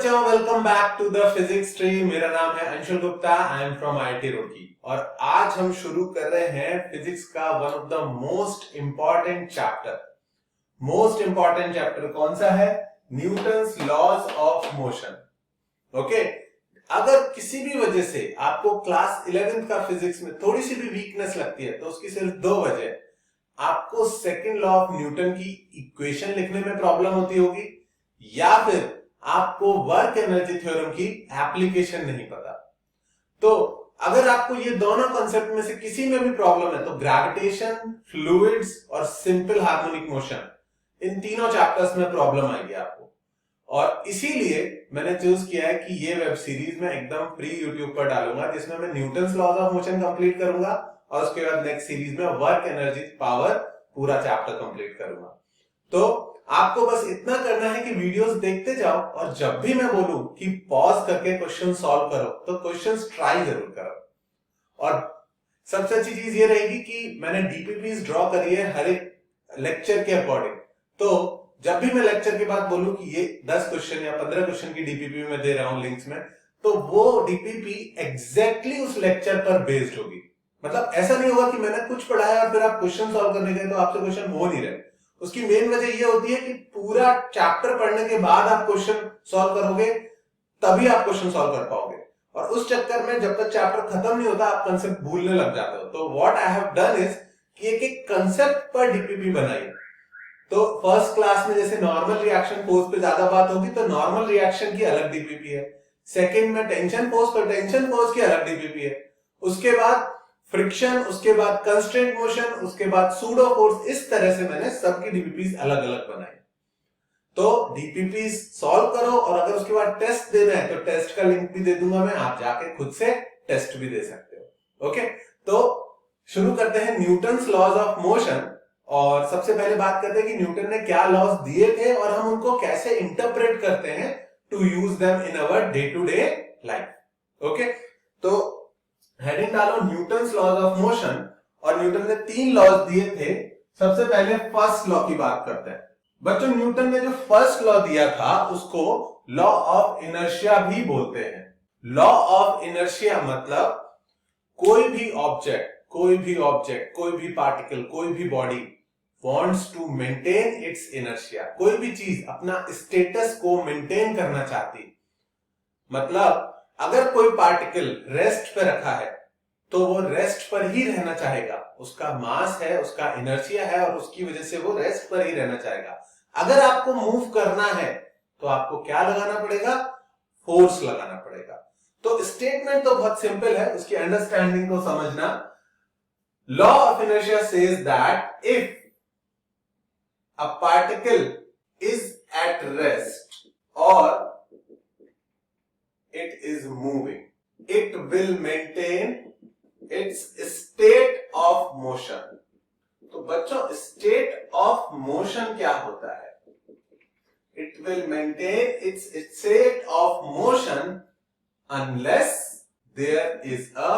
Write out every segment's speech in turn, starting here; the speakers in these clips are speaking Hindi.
बच्चों, welcome back to the physics tree. मेरा नाम है Anshul Gupta, I am from IIT Roorkee और आज हम शुरू कर रहे हैं फिजिक्स का one of the most important chapter. Most important chapter कौन सा है? Newton's laws of motion. Okay, अगर किसी भी वजह से आपको क्लास 11th का फिजिक्स में थोड़ी सी भी वीकनेस लगती है तो उसकी सिर्फ दो वजह। आपको सेकेंड लॉ ऑफ न्यूटन की इक्वेशन लिखने में प्रॉब्लम होती होगी या फिर आपको वर्क एनर्जी थ्योरम की एप्लीकेशन नहीं पता। तो अगर आपको ये दोनों कॉन्सेप्ट में से किसी में भी प्रॉब्लम है तो ग्रेविटेशन, फ्लूइड्स और सिंपल हार्मोनिक मोशन, इन तीनों चैप्टर्स में प्रॉब्लम आएगी आपको। और इसीलिए मैंने चूज किया है कि ये वेब सीरीज में एकदम फ्री यूट्यूब पर डालूंगा, जिसमें मैं Newton's laws of motion complete करूंगा और उसके बाद नेक्स्ट सीरीज में वर्क एनर्जी पावर पूरा चैप्टर कंप्लीट करूंगा। तो आपको बस इतना करना है कि वीडियोस देखते जाओ और जब भी मैं बोलूं कि पॉज करके क्वेश्चन सॉल्व करो तो क्वेश्चंस ट्राई जरूर करो। और सबसे अच्छी चीज ये रहेगी कि मैंने डीपीपीज ड्रॉ करी है हर एक लेक्चर के अकॉर्डिंग। तो जब भी मैं लेक्चर के बाद बोलूं कि ये 10 क्वेश्चन या 15 क्वेश्चन की डीपीपी में दे रहा हूं लिंक्स में, तो वो डीपीपी एग्जैक्टली उस लेक्चर पर बेस्ड होगी। मतलब ऐसा नहीं होगा कि मैंने कुछ पढ़ाया और फिर आप क्वेश्चन सॉल्व करने गए तो आपसे क्वेश्चन हो नहीं रहे। उसकी मेन वजह यह होती है कि पूरा चैप्टर पढ़ने के बाद आप क्वेश्चन सॉल्व करोगे तभी आप क्वेश्चन सॉल्व कर पाओगे, और उस चक्कर में जब तक चैप्टर खत्म नहीं होता आप कंसेप्ट भूलने लग जाते हो। तो what I have done is कि एक एक कंसेप्ट पर डीपीपी बनाई। तो फर्स्ट क्लास में जैसे नॉर्मल रिएक्शन फोर्स पे ज्यादा बात होगी तो नॉर्मल रिएक्शन की अलग डीपीपी है। सेकंड में टेंशन फोर्स पर टेंशन फोर्स की अलग डीपीपी है। उसके बाद फ्रिक्शन, उसके बाद कंस्ट्रेंट मोशन, उसके बाद सूडो फोर्स। इस तरह से मैंने सबकी डीपीपीज अलग अलग बनाई। तो डीपीपीज सॉल्व करो और अगर उसके बाद टेस्ट देना है तो टेस्ट का लिंक भी दे दूंगा मैं, आप जाके खुद से टेस्ट भी दे सकते हो। ओके, तो शुरू करते हैं न्यूटन्स लॉज ऑफ मोशन। और सबसे पहले बात करते हैं कि न्यूटन ने क्या लॉज दिए थे और हम उनको कैसे इंटरप्रेट करते हैं to use them in our day to day life. Okay, तो हेडिंग डालो न्यूटन्स लॉज ऑफ मोशन और न्यूटन ने 3 लॉज दिए थे। सबसे पहले फर्स्ट लॉ की बात करते हैं। बच्चों, न्यूटन ने जो फर्स्ट लॉ दिया था उसको लॉ ऑफ इनर्शिया भी बोलते हैं। लॉ ऑफ इनर्शिया मतलब कोई भी ऑब्जेक्ट, कोई भी पार्टिकल, कोई भी body wants to maintain its inertia. कोई भी चीज अपना स्टेटस को मेंटेन करना चाहती। मतलब अगर कोई पार्टिकल रेस्ट पे रखा है तो वो रेस्ट पर ही रहना चाहेगा। उसका मास है, उसका इनर्शिया है और उसकी वजह से वो रेस्ट पर ही रहना चाहेगा। अगर आपको मूव करना है तो आपको क्या लगाना पड़ेगा? फोर्स लगाना पड़ेगा। तो स्टेटमेंट तो बहुत सिंपल है, उसकी अंडरस्टैंडिंग को समझना। Law of inertia says that if a particle is at rest और it is moving, it will maintain its state of motion। तो बच्चों, state of motion क्या होता है? It will maintain its state of motion unless there is a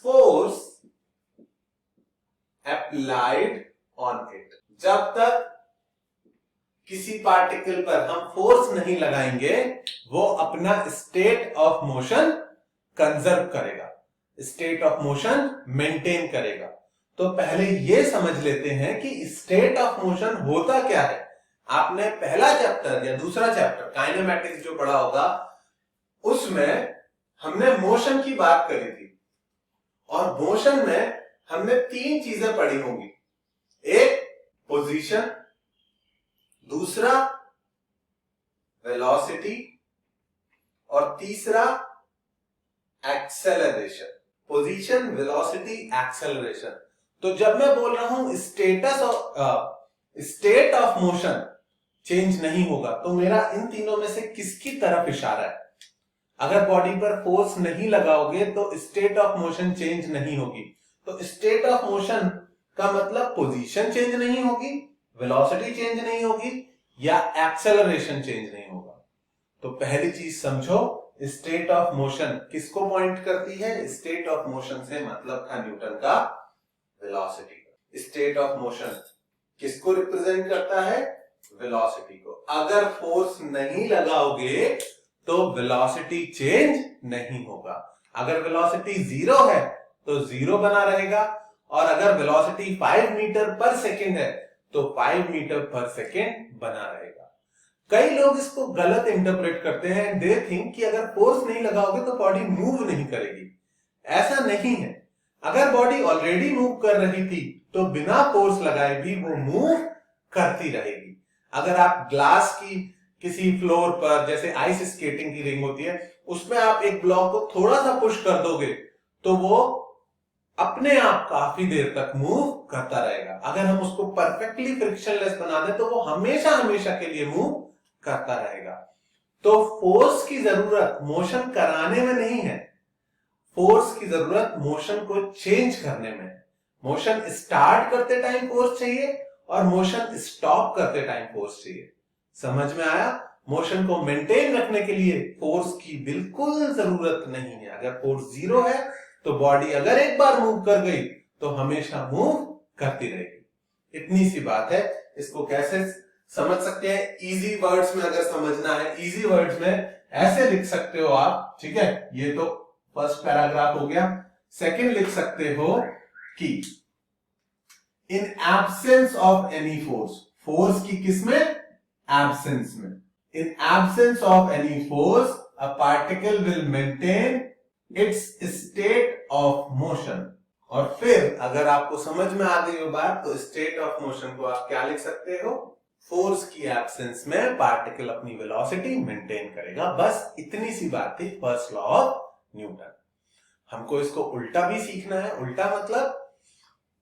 force applied on it। जब तक किसी पार्टिकल पर हम फोर्स नहीं लगाएंगे वो अपना स्टेट ऑफ मोशन कंजर्व करेगा, स्टेट ऑफ मोशन मेंटेन करेगा। तो पहले ये समझ लेते हैं कि स्टेट ऑफ मोशन होता क्या है। आपने पहला चैप्टर या दूसरा चैप्टर काइनेमैटिक्स जो पढ़ा होगा उसमें हमने मोशन की बात करी थी और मोशन में हमने 3 चीजें पढ़ी होंगी। एक पोजीशन, दूसरा वेलोसिटी और तीसरा एक्सेलरेशन। Position, velocity, acceleration. तो जब मैं बोल रहा हूं स्टेट ऑफ मोशन चेंज नहीं होगा तो मेरा इन तीनों में से किसकी तरफ इशारा है? अगर बॉडी पर फोर्स नहीं लगाओगे तो स्टेट ऑफ मोशन चेंज नहीं होगी। तो स्टेट ऑफ मोशन का मतलब पोजीशन चेंज नहीं होगी, वेलोसिटी चेंज नहीं होगी या एक्सेलरेशन चेंज नहीं होगा। तो पहली चीज समझो, स्टेट ऑफ मोशन किसको पॉइंट करती है? स्टेट ऑफ मोशन से मतलब था न्यूटन का वेलोसिटी। स्टेट ऑफ मोशन किसको रिप्रेजेंट करता है? वेलोसिटी को। अगर फोर्स नहीं लगाओगे तो वेलोसिटी चेंज नहीं होगा। अगर वेलोसिटी 0 है तो 0 बना रहेगा, और अगर वेलोसिटी 5 मीटर पर सेकेंड है तो 5 मीटर पर सेकेंड बना रहेगा। कई लोग इसको गलत इंटरप्रेट करते हैं, दे थिंक कि अगर फोर्स नहीं लगाओगे तो बॉडी मूव नहीं करेगी। ऐसा नहीं है। अगर बॉडी ऑलरेडी मूव कर रही थी तो बिना फोर्स लगाए भी वो मूव करती रहेगी। अगर आप ग्लास की किसी फ्लोर पर, जैसे आइस स्केटिंग की रिंग होती है, उसमें आप एक ब्लॉक को थोड़ा सा पुश कर दोगे तो वो अपने आप काफी देर तक मूव करता रहेगा। अगर हम उसको परफेक्टली फ्रिक्शनलेस बना दें तो वो हमेशा हमेशा के लिए मूव करता रहेगा। तो फोर्स की जरूरत मोशन कराने में नहीं है, फोर्स की जरूरत मोशन को चेंज करने में है। मोशन स्टार्ट करते टाइम फोर्स चाहिए और मोशन स्टॉप करते टाइम फोर्स चाहिए। समझ में आया? मोशन को मेंटेन रखने के लिए फोर्स की बिल्कुल जरूरत नहीं है। अगर फोर्स 0 है तो बॉडी अगर एक बार मूव कर गई तो हमेशा मूव करती रहेगी। इतनी सी बात है। इसको कैसे समझ सकते हैं? इजी वर्ड्स में अगर समझना है, इजी वर्ड्स में ऐसे लिख सकते हो आप, ठीक है? ये तो फर्स्ट पैराग्राफ हो गया। सेकंड लिख सकते हो कि in absence of any force, force की किसमें? एब्सेंस में। In absence of any force a particle will maintain its state of motion. और फिर अगर आपको समझ में आ गई वो बात तो स्टेट ऑफ मोशन को आप क्या लिख सकते हो? फोर्स की एब्सेंस में पार्टिकल अपनी वेलोसिटी मेंटेन करेगा। बस इतनी सी बात थी फर्स्ट लॉ ऑफ न्यूटन। हमको इसको उल्टा भी सीखना है। उल्टा मतलब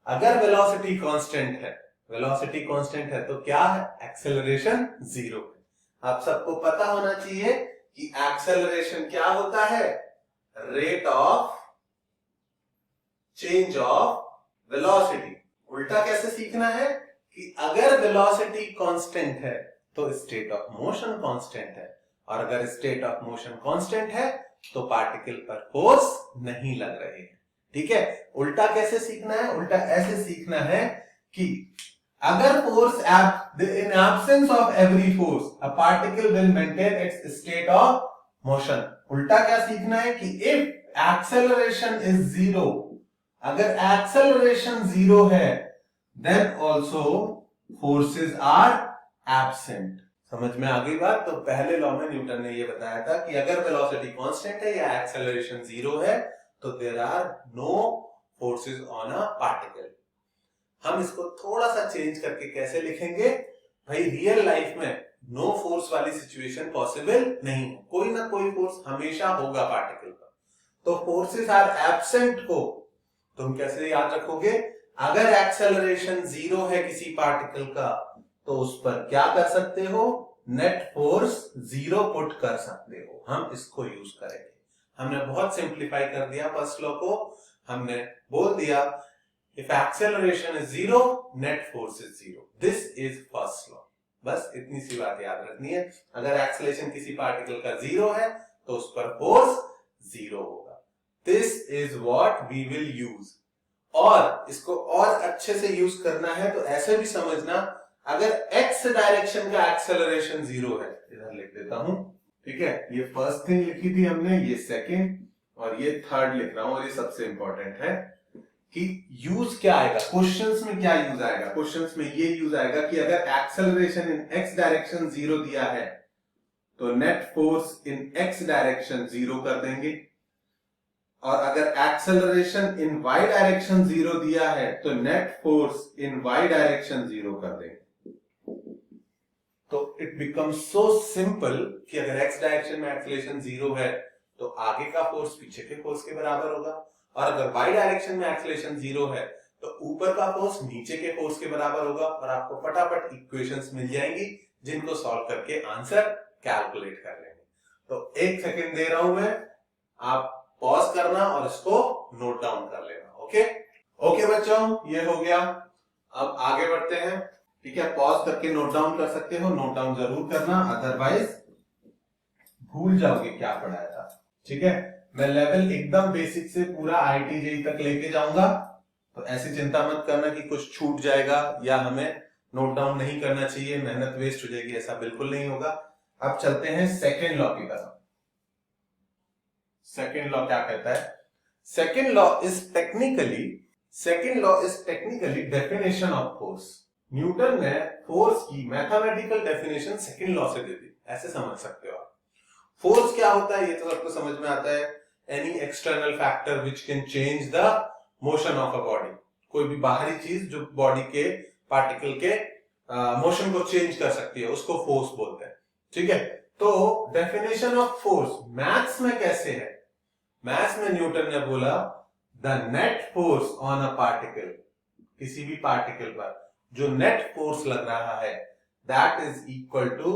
अगर वेलोसिटी कांस्टेंट है, वेलोसिटी कांस्टेंट है तो क्या है? एक्सेलरेशन 0 है। आप सबको पता होना चाहिए कि एक्सेलरेशन क्या होता है? Rate of change of velocity. उल्टा कैसे सीखना है कि अगर वेलोसिटी कांस्टेंट है तो स्टेट ऑफ मोशन कांस्टेंट है, और अगर स्टेट ऑफ मोशन कांस्टेंट है तो पार्टिकल पर फोर्स नहीं लग रहे हैं। ठीक है? उल्टा कैसे सीखना है? उल्टा ऐसे सीखना है कि अगर force in absence of every force a particle will maintain its state of motion. उल्टा क्या सीखना है कि इफ एक्सेलरेशन इज 0, अगर एक्सेलरेशन 0 है then also forces are absent. समझ में आ गई बात? तो पहले लॉ में न्यूटन ने यह बताया था कि अगर वेलोसिटी कांस्टेंट है या एक्सेलरेशन 0 है तो there are no forces on a particle. हम इसको थोड़ा सा चेंज करके कैसे लिखेंगे? भाई रियल लाइफ में नो फोर्स वाली सिचुएशन पॉसिबल नहीं है। कोई ना कोई फोर्स हमेशा होगा पार्टिकल पर। तो फोर्सेस आर एब्सेंट को तुम कैसे याद रखोगे? अगर एक्सेलरेशन 0 है किसी पार्टिकल का तो उस पर क्या कर सकते हो? नेट फोर्स 0 पुट कर सकते हो। हम इसको यूज करेंगे। हमने बहुत सिंप्लीफाई कर दिया फर्स्ट लॉ को। हमने बोल दिया if acceleration is 0 net force is 0। This is first law. बस इतनी सी बात याद रखनी है। अगर एक्सेलरेशन किसी पार्टिकल का 0 है तो उस पर फोर्स 0 होगा। This is what we will use. और इसको और अच्छे से यूज करना है तो ऐसे भी समझना, अगर x डायरेक्शन का एक्सेलरेशन 0 है, इधर लिख देता हूं, ठीक है? ये फर्स्ट थिंग लिखी थी हमने, ये सेकंड, और ये थर्ड लिख रहा हूं, और ये सबसे इंपॉर्टेंट है कि यूज क्या आएगा क्वेश्चंस में। क्या यूज आएगा क्वेश्चंस में? ये यूज आएगा कि अगर एक्सेलरेशन इन x डायरेक्शन 0 दिया है तो net force in x direction 0 कर देंगे, और अगर एक्सेलरेशन इन y डायरेक्शन 0 दिया है तो net force in y direction 0 कर देंगे। तो इट बिकम्स सो सिंपल कि अगर x डायरेक्शन में एक्सेलरेशन 0 है तो आगे का फोर्स पीछे के फोर्स के बराबर होगा, और अगर y डायरेक्शन में एक्सेलरेशन 0 है तो ऊपर का फोर्स नीचे के फोर्स के बराबर होगा। और आपको फटाफट इक्वेशंस मिल जाएंगी जिनको सॉल्व करके आंसर कैलकुलेट कर लेंगे। तो 1 सेकंड दे रहा हूं मैं, आप पॉज करना और इसको नोट डाउन कर लेना। ओके ओके बच्चों, ये हो गया। अब आगे बढ़ते हैं। ठीक है? पॉज करके नोट डाउन कर सकते हो। नोट डाउन जरूर करना, अदरवाइज भूल जाओगे क्या पढ़ाया था। ठीक है? मैं लेवल एकदम बेसिक से पूरा IIT JEE तक लेके जाऊंगा, तो ऐसी चिंता मत करना कि कुछ छूट जाएगा या हमें नोट डाउन नहीं करना चाहिए, मेहनत वेस्ट हो जाएगी, ऐसा बिल्कुल नहीं होगा। अब चलते हैं सेकेंड लॉ की तरफ। सेकेंड लॉ क्या कहता है? Second law is technically definition of force. Newton ने फोर्स की मैथमेटिकल डेफिनेशन सेकेंड लॉ से दे दी, ऐसे समझ सकते हो आप। फोर्स क्या होता है ये तो सबको समझ में आता है, any external factor which can change the motion of a body. कोई भी बाहरी चीज जो बॉडी के पार्टिकल के मोशन को चेंज कर सकती है, उसको फोर्स बोलते हैं। ठीक है, तो डेफिनेशन ऑफ फोर्स मैथ्स में कैसे है? मैथ्स में न्यूटन ने बोला the net force on a particle, किसी भी पार्टिकल पर जो नेट फोर्स लग रहा है, that is equal to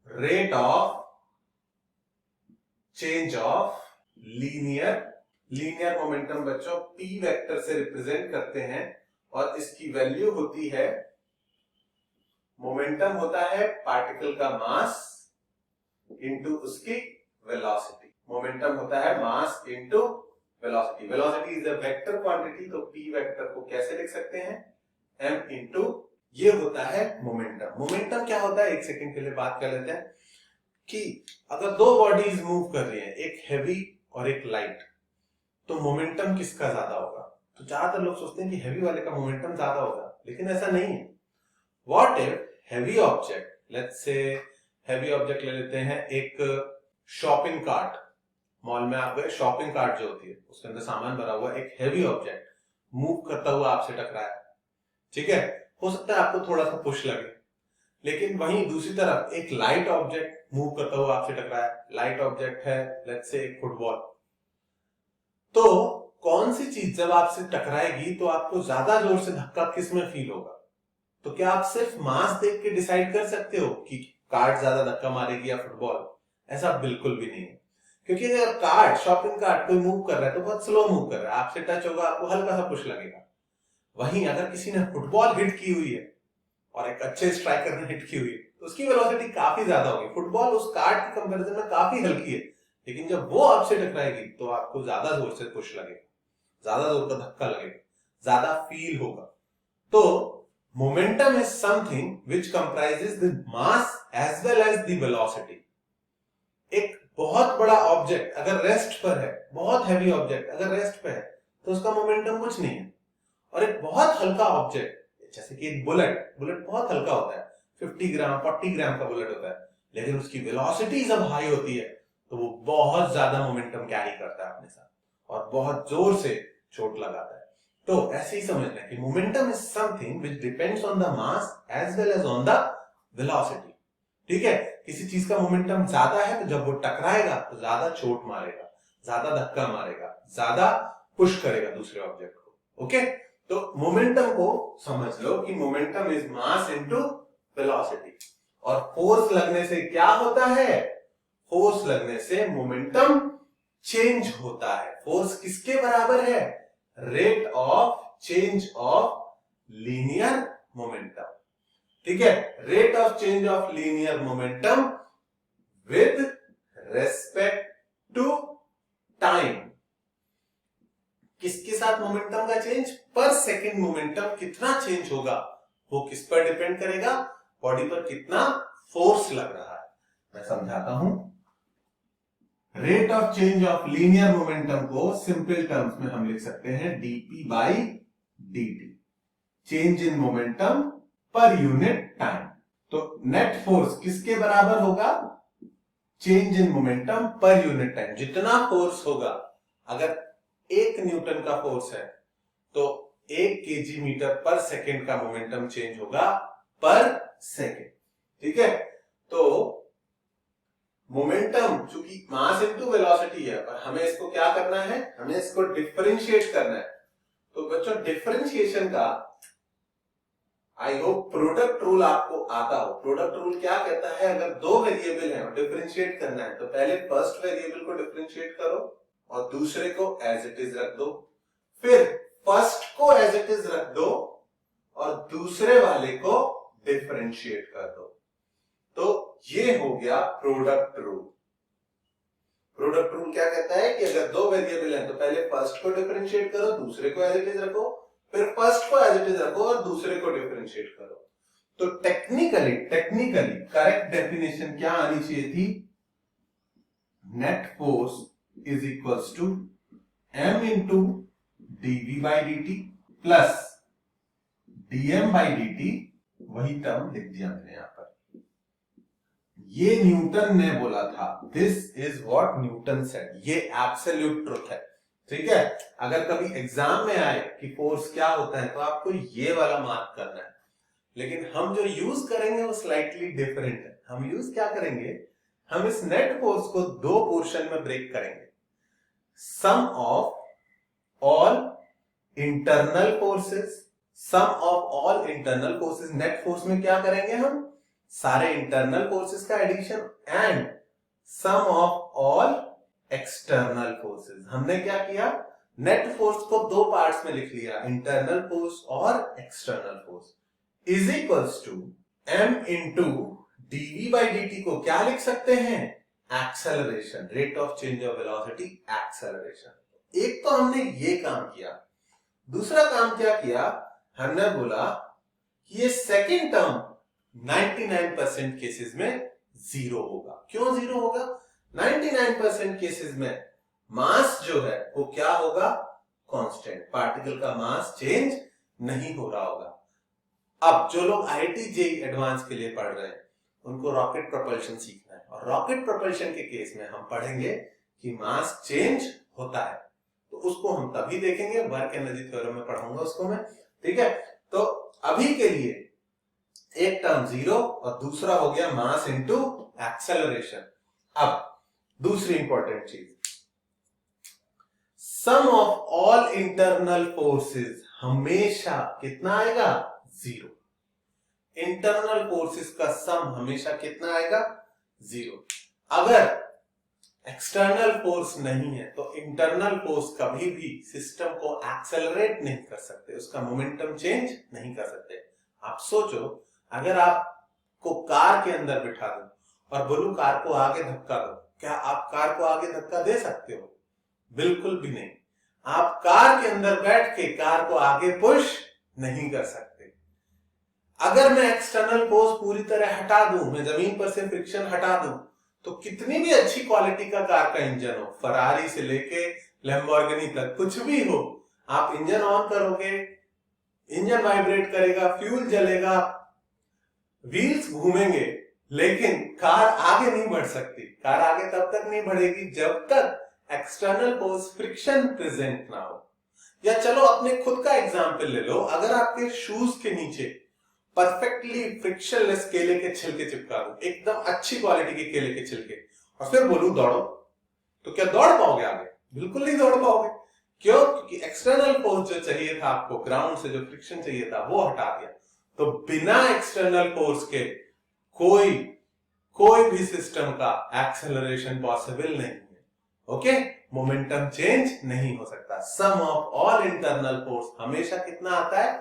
rate of change of linear momentum. बच्चों p वेक्टर से रिप्रेजेंट करते हैं और इसकी वैल्यू होती है, मोमेंटम होता है पार्टिकल का मास इंटू उसकी वेलोसिटी। मोमेंटम होता है mass into velocity. Velocity is a vector quantity, तो p वेक्टर को कैसे लिख सकते हैं? m इंटू ये होता है मोमेंटम। मोमेंटम क्या होता है, एक सेकंड के लिए बात कर लेते हैं कि अगर दो बॉडीज मूव कर रही हैं, एक हैवी और एक लाइट, तो मोमेंटम किसका ज्यादा होगा? तो ज्यादातर लोग सोचते हैं कि हैवी वाले का मोमेंटम ज्यादा होगा, लेकिन ऐसा नहीं है। What if heavy object, let's say heavy object ले लेते हैं, एक शॉपिंग कार्ट, मॉल में आप गए, शॉपिंग कार्ट जो होती है उसके अंदर सामान भरा हुआ, एक हैवी ऑब्जेक्ट मूव करता हुआ आपसे टकराया। ठीक है, हो सकता है आपको थोड़ा सा पुश लगे, लेकिन वहीं दूसरी तरफ एक लाइट ऑब्जेक्ट मूव करता हुआ आपसे टकराया। लाइट ऑब्जेक्ट है लेट्स से एक फुटबॉल। तो कौन सी चीज जब आपसे टकराएगी तो आपको ज्यादा जोर से धक्का किस में फील होगा? तो क्या आप सिर्फ मास देख के डिसाइड कर सकते हो कि कार्ड ज्यादा धक्का मारेगी या फुटबॉल? ऐसा बिल्कुल भी नहीं है, क्योंकि अगर कार्ड, शॉपिंग कार्ड कोई मूव कर रहा है तो बहुत स्लो मूव कर रहा है, आपसे टच होगा, आपको हल्का सा पुश लगेगा। वहीं अगर किसी ने फुटबॉल हिट की हुई है और एक अच्छे स्ट्राइकर ने हिट की हुई है, तो उसकी वेलोसिटी काफी ज्यादा होगी। फुटबॉल उस कार्ड की कंपैरिजन में काफी हल्की है, लेकिन जब वो आपसे टकराएगी तो आपको ज्यादा जोर से पुश लगेगा, ज्यादा जोर का धक्का लगेगा, ज्यादा फील होगा। तो momentum is something which comprises the mass as well as the velocity. एक बहुत बड़ा ऑब्जेक्ट अगर रेस्ट पर है, बहुत हैवी ऑब्जेक्ट अगर रेस्ट पे है, तो उसका मोमेंटम कुछ नहीं है। और एक बहुत हल्का ऑब्जेक्ट जैसे कि एक बुलेट बहुत हल्का होता है, 50 ग्राम 40 ग्राम का बुलेट होता है, लेकिन उसकी वेलोसिटी जब हाई होती है तो वो बहुत ज्यादा मोमेंटम कैरी करता है अपने साथ और बहुत जोर से चोट लगाता है। तो ऐसे ही समझना कि momentum is something which depends on the mass as well as on the velocity. ठीक है, किसी चीज का मोमेंटम ज्यादा है तो जब वो टकराएगा तो ज्यादा चोट मारेगा, ज्यादा धक्का मारेगा, ज्यादा पुश करेगा दूसरे ऑब्जेक्ट को। ओके, तो मोमेंटम को समझ लो कि momentum is mass into velocity. और फोर्स लगने से क्या होता है? फोर्स लगने से मोमेंटम चेंज होता है। फोर्स किसके बराबर है? Rate of change of linear momentum. ठीक है, rate of change of linear momentum with respect to time. किसके साथ मोमेंटम का चेंज? पर सेकंड मोमेंटम कितना चेंज होगा वो किस पर डिपेंड करेगा? बॉडी पर कितना फोर्स लग रहा है। मैं समझाता हूं। Rate of change of linear momentum को सिंपल टर्म्स में हम लिख सकते हैं dp by dt, change in momentum per unit time. तो नेट फोर्स किसके बराबर होगा? Change in momentum per unit time. जितना फोर्स होगा, अगर 1 न्यूटन का फोर्स है तो 1 केजी मीटर पर सेकेंड का मोमेंटम चेंज होगा पर सेकेंड। ठीक है, तो मोमेंटम चूंकि मास इनटू वेलोसिटी है, पर हमें इसको क्या करना है? हमें इसको डिफरेंशिएट करना है। तो बच्चों डिफरेंशिएशन का आई होप प्रोडक्ट रूल आपको आता हो। प्रोडक्ट रूल क्या कहता है? अगर दो वेरिएबल है और डिफरेंशिएट करना है तो पहले फर्स्ट वेरिएबल को डिफरेंशिएट करो और दूसरे को एज इट इज रख दो, फिर फर्स्ट को एज इट इज रख दो और दूसरे वाले को डिफरेंशिएट कर दो। तो ये हो गया प्रोडक्ट रूल। प्रोडक्ट रूल क्या कहता है कि अगर दो वेरिएबल हैं तो पहले फर्स्ट को डिफरेंशिएट करो, दूसरे को एज इट इज रखो, फिर फर्स्ट को एज इट इज रखो और दूसरे को डिफरेंशिएट करो। तो टेक्निकली करेक्ट डेफिनेशन क्या आनी चाहिए थी? Net force is equals to m into dv by dt plus dm by dt, वही टर्म लिख दिया मैंने यहां पर। ये न्यूटन ने बोला था, this is what Newton said, ये एब्सोल्यूट ट्रुथ है। ठीक है, अगर कभी एग्जाम में आए कि फोर्स क्या होता है तो आपको ये वाला मार्क करना है, लेकिन हम जो यूज करेंगे वो स्लाइटली डिफरेंट है। हम यूज क्या करेंगे, हम इस नेट फोर्स को दो पोर्शन में ब्रेक करेंगे। Sum of all internal forces, sum of all internal forces, net force में क्या करेंगे हम, सारे इंटरनल फोर्सेस का addition, and sum of all external forces. हमने क्या किया, नेट फोर्स को दो पार्ट्स में लिख लिया, इंटरनल फोर्स और external force, is equals to m into dv by dt को क्या लिख सकते हैं, acceleration, rate of change of velocity, acceleration. एक तो हमने ये काम किया, दूसरा काम क्या किया, हमने बोला कि ये सेकंड टर्म 99% केसेस में जीरो होगा। क्यों जीरो होगा? 99% केसेस में मास जो है वो क्या होगा, कांस्टेंट, पार्टिकल का मास चेंज नहीं हो रहा होगा। अब जो लोग IIT JEE एडवांस के लिए पढ़ रहे हैं उनको रॉकेट प्रोपल्शन सीखना है, और रॉकेट प्रोपल्शन के केस में हम पढ़ेंगे कि मास चेंज होता है, तो उसको हम तभी देखेंगे, वर्क एनर्जी थ्योरम में पढ़ाऊंगा उसको मैं। ठीक है, तो अभी के लिए एक टर्म जीरो और दूसरा हो गया मास इनटू एक्सेलरेशन। अब दूसरी इंपॉर्टेंट चीज, सम ऑफ ऑल इंटरनल फोर्सेस हमेशा कितना आएगा, जीरो। इंटरनल फोर्सेस का सम हमेशा कितना आएगा, जीरो। अगर एक्सटर्नल फोर्स नहीं है तो इंटरनल फोर्स कभी भी सिस्टम को एक्सेलरेट नहीं कर सकते, उसका मोमेंटम चेंज नहीं कर सकते। आप सोचो, अगर आपको कार के अंदर बिठा दो और बोलूं कार को आगे धक्का दो, क्या आप कार को आगे धक्का दे सकते हो? बिल्कुल भी नहीं। आप कार के अंदर बैठ के कार को आगे पुश नहीं कर सकते। अगर मैं एक्सटर्नल फोर्स पूरी तरह हटा दूं, मैं जमीन पर से फ्रिक्शन हटा दूं, तो कितनी भी अच्छी क्वालिटी का कार का इंजन हो, फरारी से लेके लैम्बोर्गिनी तक, कुछ भी हो, आप इंजन ऑन करोगे, इंजन वाइब्रेट करेगा, फ्यूल जलेगा, व्हील्स घूमेंगे, लेकिन कार आगे नहीं बढ़ सकती। कार आगे तब तक नहीं बढ़ेगी जब तक एक्सटर्नल फोर्स फ्रिक्शन प्रेजेंट ना हो। या चलो अपने खुद का एग्जांपल ले लो, अगर आपके शूज के नीचे परफेक्टली फ्रिक्शनलेस केले के छिलके चिपका दूं, एकदम अच्छी क्वालिटी के केले के छिलके, और फिर बोलूं दौड़ो, तो क्या दौड़ पाओगे आगे? बिल्कुल नहीं दौड़ पाओगे। क्यों? क्योंकि एक्सटर्नल फोर्स जो चाहिए था आपको, ग्राउंड से जो फ्रिक्शन चाहिए था वो हटा दिया। तो बिना एक्सटर्नल फोर्स के कोई भी सिस्टम का एक्सेलरेशन पॉसिबल नहीं है। ओके, मोमेंटम चेंज नहीं हो सकता। सम ऑफ ऑल इंटरनल फोर्स हमेशा कितना आता है,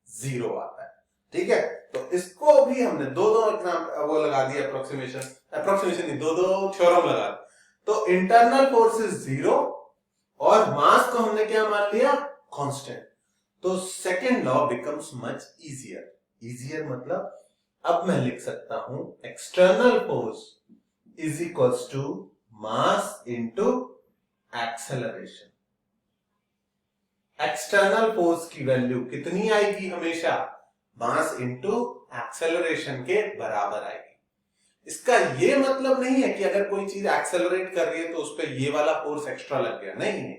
जीरो आता है। ठीक है, तो इसको भी हमने दो एग्जाम्पल वो लगा दिया, अप्रोक्सीमेशन नहीं, दो थ्योरम लगा दिया। तो इंटरनल फोर्स इज जीरो और मास को हमने क्या मान लिया, कांस्टेंट। तो second law becomes much easier मतलब अब मैं लिख सकता हूं external force is equals to mass into acceleration. External force की वैल्यू कितनी आएगी हमेशा, मास इनटू एक्सेलरेशन के बराबर आएगी। इसका ये मतलब नहीं है कि अगर कोई चीज एक्सेलरेट कर रही है तो उस पर ये वाला फोर्स एक्स्ट्रा लग गया, नहीं।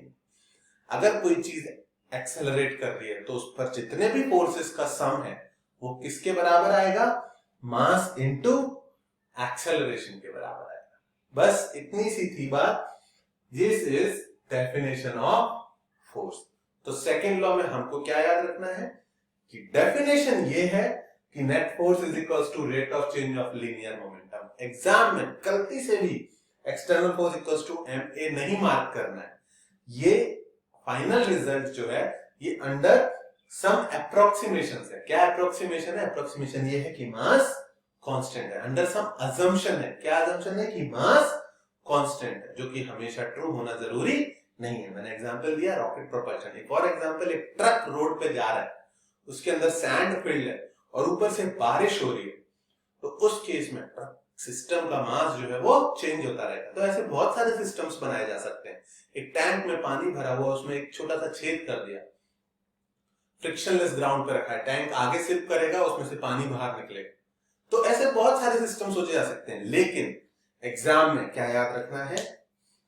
अगर कोई चीज एक्सेलरेट कर रही है तो उस पर जितने भी फोर्सेस का सम है वो किसके बराबर आएगा, मास इनटू एक्सेलरेशन के बराबर आएगा। बस इतनी सी थी बात। This is definition of force. तो सेकेंड लॉ में हमको क्या याद रखना है कि डेफिनेशन ये है कि net force is equals to rate of change of linear momentum. Exam में गलती से भी external force equals to ma नहीं मार्क करना है। ये फाइनल रिजल्ट जो है ये अंडर सम अप्रोक्सीमेशन है। क्या अप्रोक्सीमेशन है? अप्रोक्सीमेशन ये है कि मास कांस्टेंट है। अंडर सम अजम्पशन है। क्या अजम्पशन है? कि मास कांस्टेंट है, जो कि हमेशा ट्रू होना जरूरी नहीं है। मैंने एग्जांपल दिया रॉकेट प्रोपल्शन। एक और एग्जांपल, एक ट्रक रोड पे जा रहा है, उसके अंदर सैंड फील्ड है और ऊपर से बारिश हो रही है, तो उस केस में सिस्टम का मास जो है वो चेंज होता रहेगा। तो ऐसे बहुत सारे सिस्टम्स बनाए जा सकते हैं। एक टैंक में पानी भरा हुआ, उसमें एक छोटा सा छेद कर दिया, फ्रिक्शनलेस ग्राउंड पे रखा है, टैंक आगे सिप करेगा, उसमें से पानी बाहर निकलेगा। तो ऐसे बहुत सारे सिस्टम सोचे जा सकते हैं। लेकिन एग्जाम में क्या याद रखना है,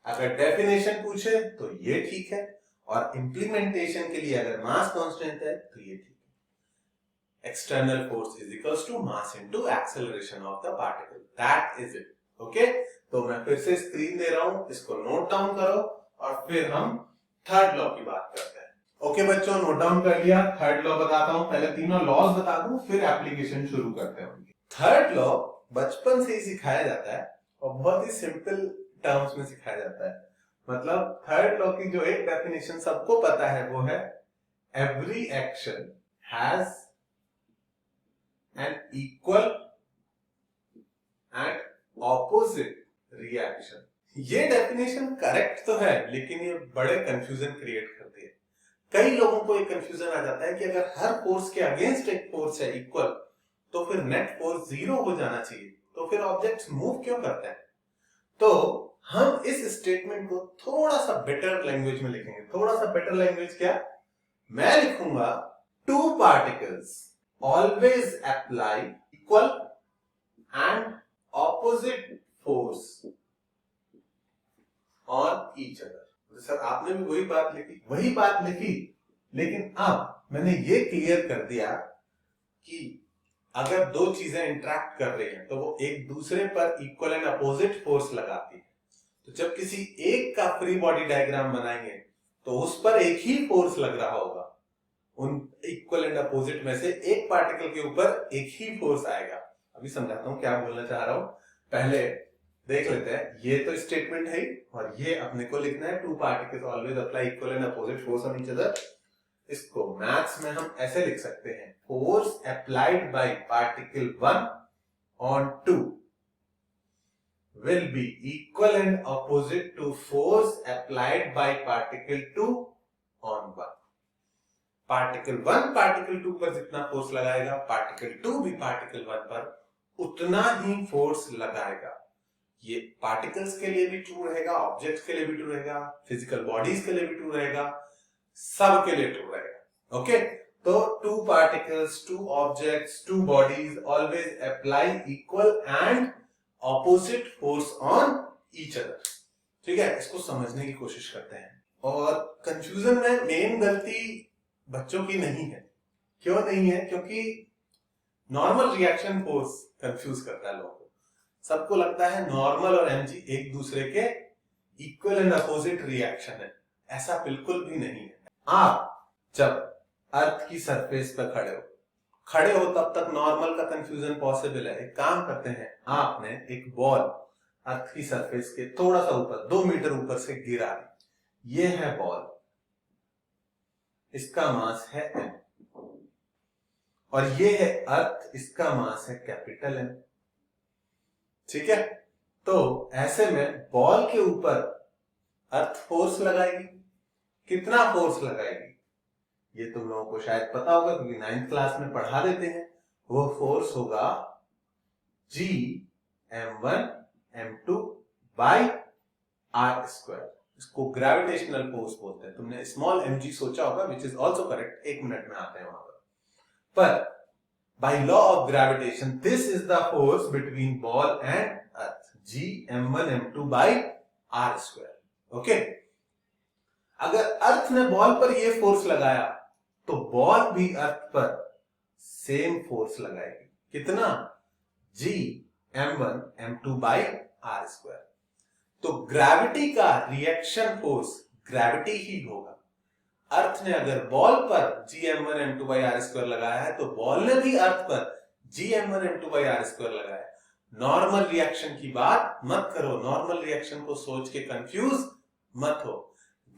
अगर डेफिनेशन पूछे तो ये ठीक है, और इंप्लीमेंटेशन के लिए अगर मास कांस्टेंट है तो ये ठीक है। External force is equals to mass into acceleration of the particle, that is it. Okay, तो मैं फिर से स्क्रीन दे रहा हूं, इसको नोट डाउन करो और फिर हम थर्ड लॉ की बात करते हैं। ओके बच्चों, नोट डाउन कर लिया। थर्ड लॉ बताता हूं, पहले तीनों लॉज बता दूं, फिर एप्लीकेशन शुरू करते हैं उनकी। थर्ड लॉ बचपन से ही सिखाया जाता है और बहुत ही सिंपल टर्म्स में सिखाया जाता है। मतलब थर्ड लॉ की जो एक डेफिनेशन सबको पता है वो है every action has an equal and opposite reaction. ये डेफिनेशन करेक्ट तो है, लेकिन ये बड़े कंफ्यूजन क्रिएट करती है। कई लोगों को एक कंफ्यूजन आ जाता है कि अगर हर फोर्स के अगेंस्ट एक फोर्स है इक्वल, तो फिर नेट फोर्स 0 हो जाना चाहिए, तो फिर ऑब्जेक्ट्स मूव क्यों करते हैं। तो हम इस स्टेटमेंट को थोड़ा सा बेटर लैंग्वेज में लिखेंगे। थोड़ा सा बेटर लैंग्वेज क्या, मैं लिखूंगा two particles always apply equal and opposite force on each other. Sir आपने भी वही बात लिखी, लेकिन अब मैंने ये क्लियर कर दिया कि अगर दो चीजें इंटरेक्ट कर रही हैं तो वो एक दूसरे पर इक्वल एंड अपोजिट फोर्स लगाती है। तो जब किसी एक का फ्री बॉडी डायग्राम बनाएंगे तो उस पर एक ही फोर्स लग रहा होगा। उन इक्वल एंड अपोजिट में से एक पार्टिकल के ऊपर एक ही फोर्स आएगा। अभी समझाता हूं क्या बोलना चाह रहा हूं, पहले देख लेते हैं। ये तो स्टेटमेंट है और ये अपने को लिखना है two particles always apply equal and opposite force on each other. इसको मैथ्स में हम ऐसे लिख सकते हैं, force applied bye particle 1 on 2 will be equal and opposite to force applied by particle 2 on 1. Particle 1 particle 2 पर जितना फोर्स लगाएगा, पार्टिकल 2 भी पार्टिकल 1 पर उतना ही फोर्स लगाएगा। ये पार्टिकल्स के लिए भी ट्रू रहेगा, ऑब्जेक्ट्स के लिए भी ट्रू रहेगा, फिजिकल बॉडीज के लिए भी ट्रू रहेगा, सब के लिए ट्रू रहेगा। ओके, तो two particles, two objects, two bodies always apply equal and opposite force on each other. ठीक है, इसको समझने की कोशिश करते हैं। और कंफ्यूजन में मेन गलती बच्चों की नहीं है। क्यों नहीं है? क्योंकि नॉर्मल रिएक्शन फोर्स कंफ्यूज करता है लोगों को। सबको लगता है नॉर्मल और एमजी एक दूसरे के इक्वल एंड अपोजिट रिएक्शन है। ऐसा बिल्कुल भी नहीं है। आप जब अर्थ की सरफेस पर खड़े हो तब तक नॉर्मल का कंफ्यूजन पॉसिबल है। एक काम करते हैं, आपने एक बॉल अर्थ की सरफेस के थोड़ा सा ऊपर 2 मीटर ऊपर से गिरा दी। ये है बॉल, इसका मास है m, और ये है अर्थ, इसका मास है कैपिटल M। ठीक है, तो ऐसे में बॉल के ऊपर अर्थ फोर्स लगाएगी। कितना फोर्स लगाएगी ये तुम लोगों को शायद पता होगा, क्योंकि 9th क्लास में पढ़ा देते हैं। वो फोर्स होगा G m1 m2 by r square. इसको ग्रेविटेशनल फोर्स बोलते हैं। तुमने स्मॉल mg सोचा होगा, which is also correct. 1 minute में आते हैं वहां पर by law of gravitation this is the force between ball and earth, G m1 m2 by r square. Okay, अगर अर्थ ने बॉल पर ये फोर्स लगाया तो बॉल भी अर्थ पर सेम फोर्स लगाएगी। कितना? G m1 m2 by r square. तो ग्रेविटी का रिएक्शन फोर्स ग्रेविटी ही होगा। अर्थ ने अगर बॉल पर G m1 m2 by r square लगाया है तो बॉल ने भी अर्थ पर G m1 m2 by r square लगाया है। नॉर्मल रिएक्शन की बात मत करो, नॉर्मल रिएक्शन को सोच के कंफ्यूज मत हो।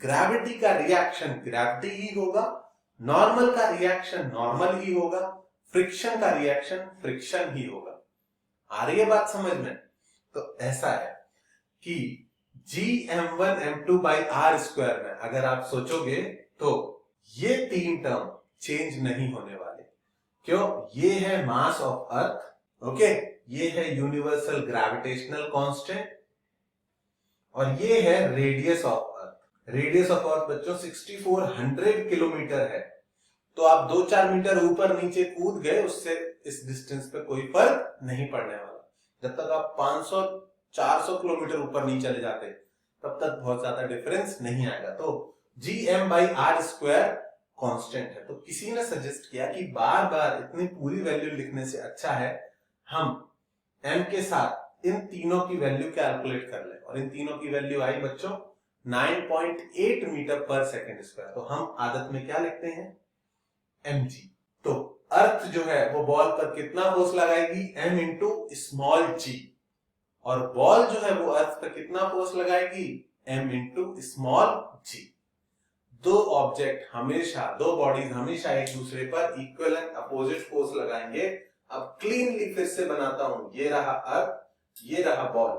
ग्रेविटी का रिएक्शन ग्रेविटी ही होगा, नॉर्मल का रिएक्शन नॉर्मल ही होगा, फ्रिक्शन का रिएक्शन फ्रिक्शन ही होगा। आ रही है बात समझ में? तो ऐसा है कि G m1 m2 by r square में अगर आप सोचोगे तो ये 3 टर्म चेंज नहीं होने वाले। क्यों? ये है मास ऑफ अर्थ, ओके, ये है यूनिवर्सल ग्रेविटेशनल कांस्टेंट और ये है radius of earth. Radius of earth बच्चों 6400 किलोमीटर है। तो आप 2-4 मीटर ऊपर नीचे कूद गए, उससे इस डिस्टेंस पे कोई फर्क नहीं पड़ने वाला। जब तक आप 500-400 किलोमीटर ऊपर नहीं चले जाते तब तक बहुत ज्यादा डिफरेंस नहीं आएगा। तो Gm/r² कांस्टेंट है। तो किसी ने सजेस्ट किया कि बार बार इतनी पूरी वैल्यू लिखने से अच्छा है हम m के साथ इन तीनों की वैल्यू कैलकुलेट कर लें, और इन तीनों की वैल्यू आई बच्चों 9.8 मीटर पर सेकेंड स्क्वायर। तो हम आदत में क्या लिखते हैं? mg। तो अर्थ जो है वो बॉल पर कितना फोर्स लगाएगी? m into small g। और बॉल जो है वो अर्थ पर कितना फोर्स लगाएगी? m into small g। दो ऑब्जेक्ट हमेशा, दो बॉडीज हमेशा एक दूसरे पर इक्वल एंड अपोजिट फोर्स लगाएंगे। अब क्लीनली फिर से बनाता हूं, ये रहा अर्थ, ये रहा बॉल।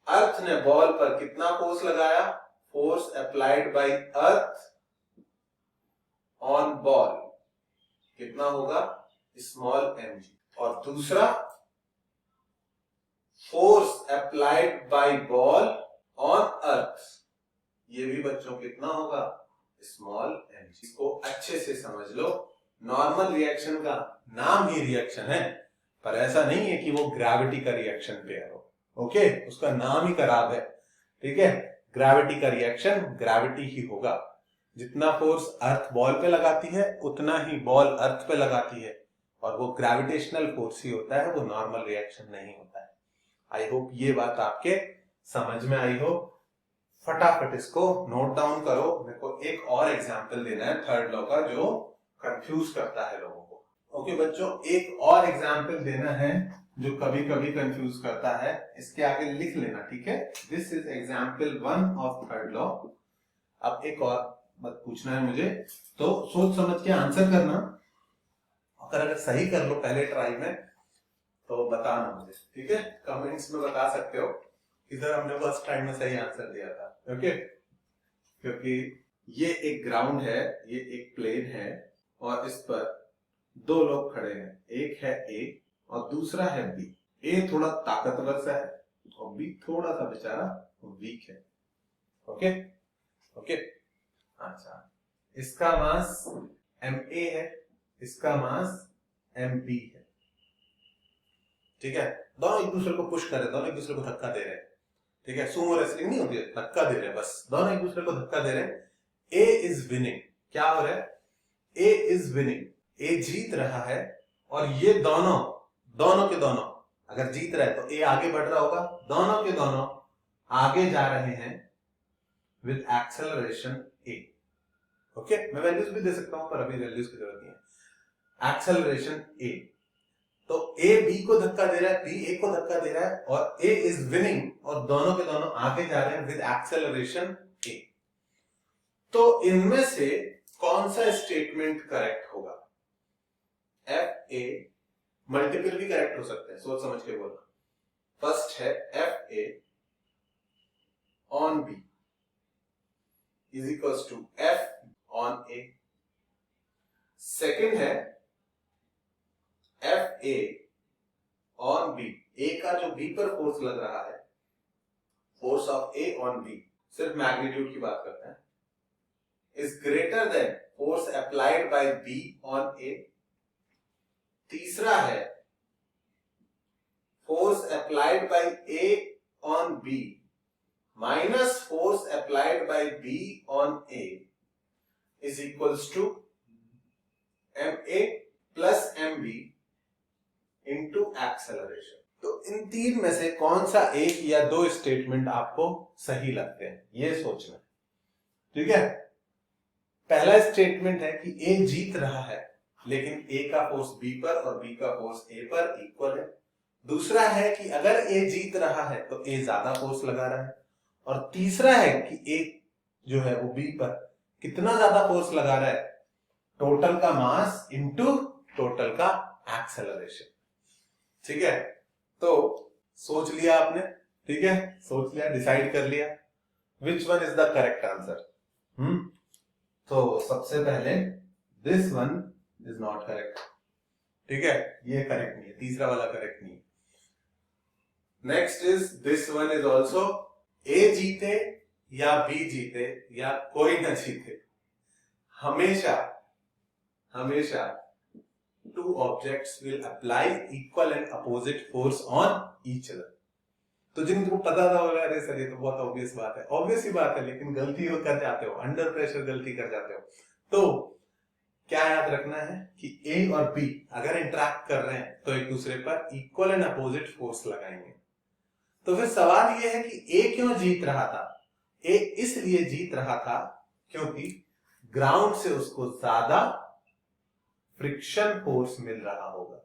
अर्थ ने बॉल पर कितना फोर्स लगाया? Force applied bye earth on ball कितना होगा? Small mg। और दूसरा force applied by ball on earth, ये भी बच्चों कितना होगा? Small mg। इसको अच्छे से समझ लो। नॉर्मल रिएक्शन का नाम ही रिएक्शन है, पर ऐसा नहीं है कि वो ग्रेविटी का रिएक्शन पेयर हो, ओके? उसका नाम ही खराब है, ठीक है? ग्रेविटी का रिएक्शन ग्रेविटी ही होगा। जितना फोर्स अर्थ बॉल पे लगाती है उतना ही बॉल अर्थ पे लगाती है, और वो ग्रेविटेशनल फोर्स ही होता है, वो नॉर्मल रिएक्शन नहीं होता है। आई होप ये बात आपके समझ में आई हो। फटाफट इसको नोट डाउन करो। मेरे को एक और एग्जांपल देना है थर्ड लॉ का जो कंफ्यूज करता है लोगों को। ओके बच्चों, एक और एग्जांपल देना है जो कभी कभी कंफ्यूज करता है। इसके आगे लिख लेना, ठीक है? This is example 1 of third law. अब एक और मत पूछना है मुझे, तो सोच समझ के आंसर करना। अगर सही कर लो पहले ट्राई में तो बताना मुझे, ठीक है? कमेंट्स में बता सकते हो इधर हमने फर्स्ट टाइम में सही आंसर दिया था, ओके? क्योंकि ये एक ग्राउंड है, ये एक प्लेन है, और इस पर दो लोग खड़े हैं। एक है ए और दूसरा है बी। ए थोड़ा ताकतवर सा है और बी थोड़ा सा बेचारा वीक है, ओके? ओके, अच्छा, इसका मास ma है, इसका मास mb है, ठीक है? दोनों एक दूसरे को पुश कर रहे हैं, दोनों एक दूसरे को धक्का दे रहे हैं, ठीक है? सुमो रेसलिंग नहीं होती है, धक्का दे रहे हैं, बस दोनों एक दूसरे को धक्का दे रहे हैं। ए इज विनिंग। क्या हो रहा है? ए इज विनिंग, ए जीत रहा है, और ये दोनों के दोनों अगर जीत रहा है तो ए आगे बढ़ रहा होगा। दोनों के दोनों आगे जा रहे हैं विद एक्सेलरेशन ए, ओके? मैं वैल्यूज भी दे सकता हूं पर अभी वैल्यूज की जरूरत नहीं है। एक्सेलरेशन ए, तो ए बी को धक्का दे रहा है, बी ए को धक्का दे रहा है, और ए इज विनिंग, और दोनों के दोनों आगे जा रहे हैं विद एक्सेलरेशन ए। तो इनमें से कौन सा स्टेटमेंट करेक्ट होगा? एफ ए, मल्टीपल भी करेक्ट हो सकते हैं, सोच समझ के बोलना। फर्स्ट है F A on B is equals to F on A. Second है F A on B, A का जो बी पर फोर्स लग रहा है, force of A on B, सिर्फ मैग्नीट्यूड की बात करते हैं, is greater than force applied by B on A. तीसरा है force applied bye A on B minus force applied by B on A is equals to M A plus M B into acceleration. तो इन तीन में से कौन सा एक या दो स्टेटमेंट आपको सही लगते हैं, ये सोचना, ठीक है? पहला स्टेटमेंट है कि ए जीत रहा है, लेकिन ए का फोर्स बी पर और बी का फोर्स ए पर इक्वल है। दूसरा है कि अगर ए जीत रहा है तो ए ज्यादा फोर्स लगा रहा है। और तीसरा है कि ए जो है वो बी पर कितना ज्यादा फोर्स लगा रहा है, टोटल का मास इंटू टोटल का एक्सेलरेशन, ठीक है? तो सोच लिया आपने, ठीक है? सोच लिया, डिसाइड कर लिया which one is the correct answer. तो सबसे पहले this one is not correct. ठीक है, ये करेक्ट नहीं है, तीसरा वाला करेक्ट नहीं है। Next is this one is also a जीते या बी जीते या कोई ना जीते, हमेशा हमेशा two objects will apply equal and opposite force on each other। तो जिनको पता था अरे सर ये तो बहुत ऑब्वियस बात है, ऑब्वियस ही बात है, लेकिन गलती कर जाते हो, अंडर प्रेशर गलती कर जाते हो। तो क्या याद रखना है कि ए और बी अगर इंटरेक्ट कर रहे हैं तो एक दूसरे पर इक्वल एंड अपोजिट फोर्स लगाएंगे। तो फिर सवाल ये है कि ए क्यों जीत रहा था? ए इसलिए जीत रहा था क्योंकि ग्राउंड से उसको ज्यादा फ्रिक्शन फोर्स मिल रहा होगा।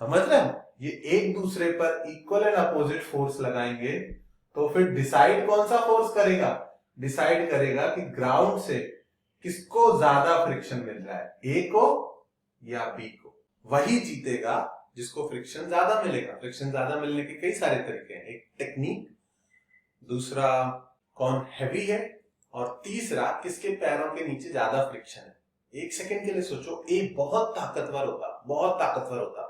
समझ रहे हो? ये एक दूसरे पर इक्वल एंड अपोजिट फोर्स लगाएंगे तो फिर डिसाइड कौन सा फोर्स करेगा? डिसाइड करेगा कि ग्राउंड से किसको ज्यादा फ्रिक्शन मिल रहा है, ए को या बी को। वही जीतेगा जिसको फ्रिक्शन ज्यादा मिलेगा। फ्रिक्शन ज्यादा मिलने के कई सारे तरीके हैं, एक टेक्निक, दूसरा कौन हैवी है, और तीसरा किसके पैरों के नीचे ज्यादा फ्रिक्शन है। एक सेकंड के लिए सोचो, ए बहुत ताकतवर होता, बहुत ताकतवर होता,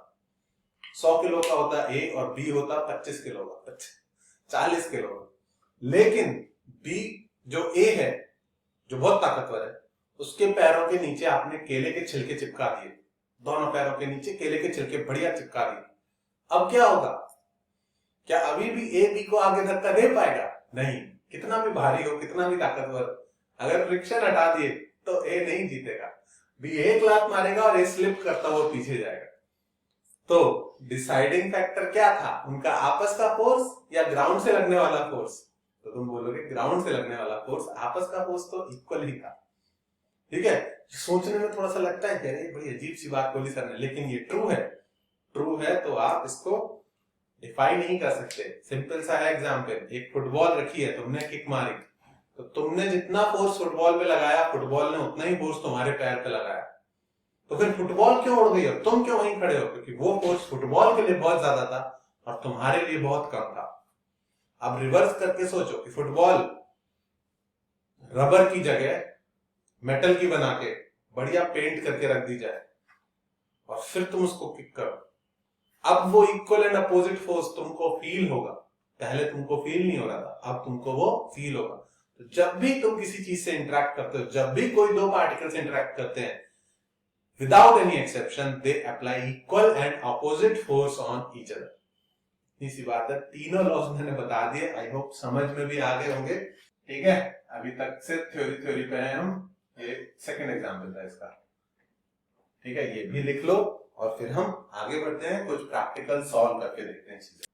100 किलो का होता ए और बी होता 25 किलो का, 40 किलो का। लेकिन बी जो ए है, जो बहुत ताकतवर है, उसके पैरों के नीचे आपने केले के छिलके चिपका दिए, दोनों पैरों के नीचे केले के छिलके बढ़िया चिपका दिए। अब क्या होगा? क्या अभी भी ए बी को आगे धक्का दे पाएगा? नहीं। कितना भी भारी हो, कितना भी ताकतवर, अगर फ्रिक्शन हटा दिए तो ए नहीं जीतेगा। बी एक लात मारेगा और ए स्लिप करता हुआ पीछे जाएगा। तो डिसाइडिंग फैक्टर क्या था? उनका आपस का फोर्स या ग्राउंड से लगने वाला फोर्स? तो तुम बोलोगे ग्राउंड से लगने वाला फोर्स, आपस का फोर्स तो इक्वल ही था। ठीक है, सोचने में थोड़ा सा लगता है कि अरे बड़ी अजीब सी बात बोली सर ने, लेकिन ये ट्रू है। ट्रू है तो आप इसको डिफाई नहीं कर सकते। सिंपल सा है एग्जाम्पल, एक फुटबॉल रखी है, तुमने किक मारी, तो तुमने जितना फोर्स फुटबॉल पे लगाया, फुटबॉल ने उतना ही फोर्स तुम्हारे पैर पे लगाया। तो फिर फुटबॉल क्यों उड़ गई और तुम क्यों वहीं खड़े हो? क्योंकि वो फोर्स फुटबॉल के लिए बहुत ज्यादा था और तुम्हारे लिए बहुत कम था। अब रिवर्स करके सोचो कि फुटबॉल रबर की जगह मेटल की बना के बढ़िया पेंट करके रख दी जाए और फिर तुम उसको किक करो, अब वो इक्वल एंड अपोजिट फोर्स तुमको फील होगा। पहले तुमको फील नहीं हो रहा था, अब तुमको वो फील होगा। तो जब भी तुम किसी चीज से इंटरेक्ट करते हो, जब भी कोई दो पार्टिकल्स इंटरेक्ट करते हैं, without any exception they apply equal and opposite force on each other. इतनी सी बात है, तीनों लॉज मैंने बता दिए, आई होप समझ में भी आ गए होंगे। ठीक है, अभी तक सिर्फ थ्योरी पे हैं हम, ये सेकंड एग्जाम्पल था इसका। ठीक है, ये भी लिख लो और फिर हम आगे बढ़ते हैं, कुछ प्रैक्टिकल सॉल्व करके देखते हैं चीजें।